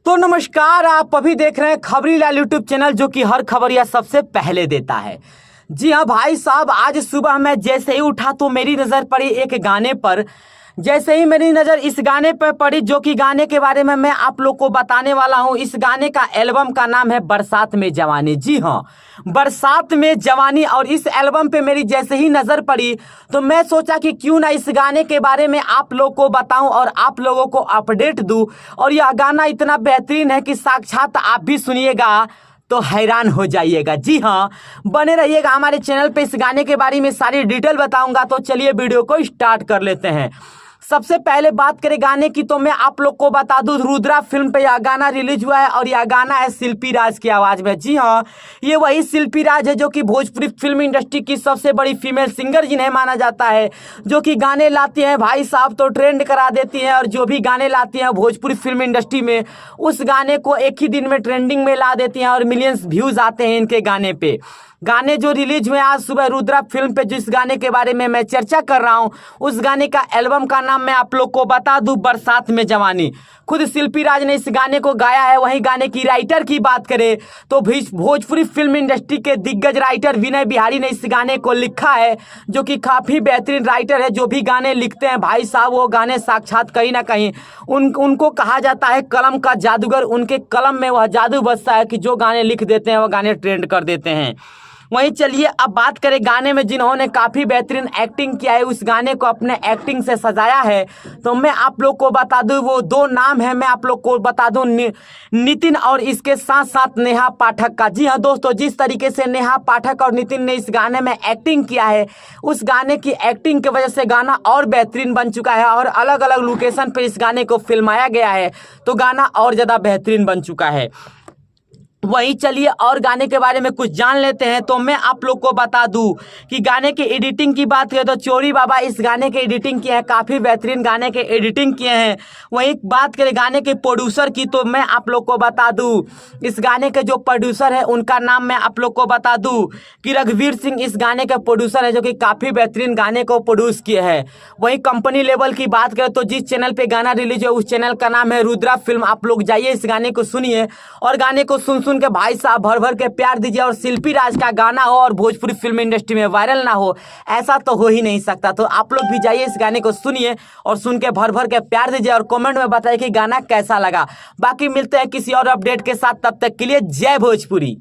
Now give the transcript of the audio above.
तो नमस्कार, आप अभी देख रहे हैं खबरी लाल यूट्यूब चैनल, जो कि हर खबर या सबसे पहले देता है। जी हाँ भाई साहब, आज सुबह मैं जैसे ही उठा तो मेरी नज़र पड़ी एक गाने पर। जैसे ही मेरी नज़र इस गाने पर पड़ी, जो कि गाने के बारे में मैं आप लोग को बताने वाला हूँ। इस गाने का एल्बम का नाम है बरसात में जवानी। जी हाँ, बरसात में जवानी। और इस एल्बम पे मेरी जैसे ही नज़र पड़ी तो मैं सोचा कि क्यों ना इस गाने के बारे में आप लोग को बताऊं और आप लोगों को अपडेट दूं। और यह गाना इतना बेहतरीन है कि साक्षात आप भी सुनिएगा तो हैरान हो जाइएगा। जी हाँ, बने रहिएगा हमारे चैनल पे। इस गाने के बारे में सारी डिटेल बताऊंगा। तो चलिए वीडियो को स्टार्ट कर लेते हैं। सबसे पहले बात करें गाने की, तो मैं आप लोग को बता दूं, रुद्रा फिल्म पे यह गाना रिलीज हुआ है और यह गाना है शिल्पी राज की आवाज़ में। जी हाँ, ये वही शिल्पी राज है जो कि भोजपुरी फिल्म इंडस्ट्री की सबसे बड़ी फीमेल सिंगर जिन्हें माना जाता है, जो कि गाने लाती हैं भाई साहब तो ट्रेंड करा देती हैं। और जो भी गाने लाती हैं भोजपुरी फिल्म इंडस्ट्री में, उस गाने को एक ही दिन में ट्रेंडिंग में ला देती हैं और मिलियंस व्यूज़ आते हैं इनके गाने पे। गाने जो रिलीज हुए आज सुबह रुद्रा फिल्म पे, जिस गाने के बारे में मैं चर्चा कर रहा हूँ, उस गाने का एल्बम का नाम मैं आप लोग को बता दूं, बरसात में जवानी। खुद शिल्पी राज ने इस गाने को गाया है। वहीं गाने की राइटर की बात करें तो भोजपुरी फिल्म इंडस्ट्री के दिग्गज राइटर विनय बिहारी ने इस गाने को लिखा है, जो कि काफ़ी बेहतरीन राइटर है। जो भी गाने लिखते हैं भाई साहब, वो गाने साक्षात कहीं ना कहीं उनको कहा जाता है कलम का जादूगर। उनके कलम में वह जादू बसता है कि जो गाने लिख देते हैं वह गाने ट्रेंड कर देते हैं। वहीं चलिए अब बात करें गाने में जिन्होंने काफ़ी बेहतरीन एक्टिंग किया है, उस गाने को अपने एक्टिंग से सजाया है। तो मैं आप लोग को बता दूं, वो दो नाम है, मैं आप लोग को बता दूं, नितिन और इसके साथ साथ नेहा पाठक का। जी हाँ दोस्तों, जिस तरीके से नेहा पाठक और नितिन ने इस गाने में एक्टिंग किया है, उस गाने की एक्टिंग की वजह से गाना और बेहतरीन बन चुका है। और अलग अलग लोकेशन पर इस गाने को फिल्माया गया है, तो गाना और ज़्यादा बेहतरीन बन चुका है। वहीं चलिए और गाने के बारे में कुछ जान लेते हैं। तो मैं आप लोग को बता दूं कि गाने की एडिटिंग की बात करें तो चोरी बाबा इस गाने के एडिटिंग किए हैं, काफ़ी बेहतरीन गाने के एडिटिंग किए हैं। वहीं बात करें गाने के प्रोड्यूसर की, तो मैं आप लोग को बता दूं, इस गाने के जो प्रोड्यूसर है उनका नाम मैं आप लोग को बता दूं कि रघुवीर सिंह इस गाने के प्रोड्यूसर है, जो कि काफ़ी बेहतरीन गाने को प्रोड्यूस किए हैं। वहीं कंपनी लेवल की बात करें तो जिस चैनल पर गाना रिलीज हो, उस चैनल का नाम है रुद्रा फिल्म। आप लोग जाइए, इस गाने को सुनिए और गाने को सुन के भाई साहब भर भर के प्यार दीजिए। और शिल्पी राज का गाना हो और भोजपुरी फिल्म इंडस्ट्री में वायरल ना हो, ऐसा तो हो ही नहीं सकता। तो आप लोग भी जाइए, इस गाने को सुनिए और सुन के भर भर के प्यार दीजिए और कमेंट में बताइए कि गाना कैसा लगा। बाकी मिलते हैं किसी और अपडेट के साथ, तब तक के लिए जय भोजपुरी।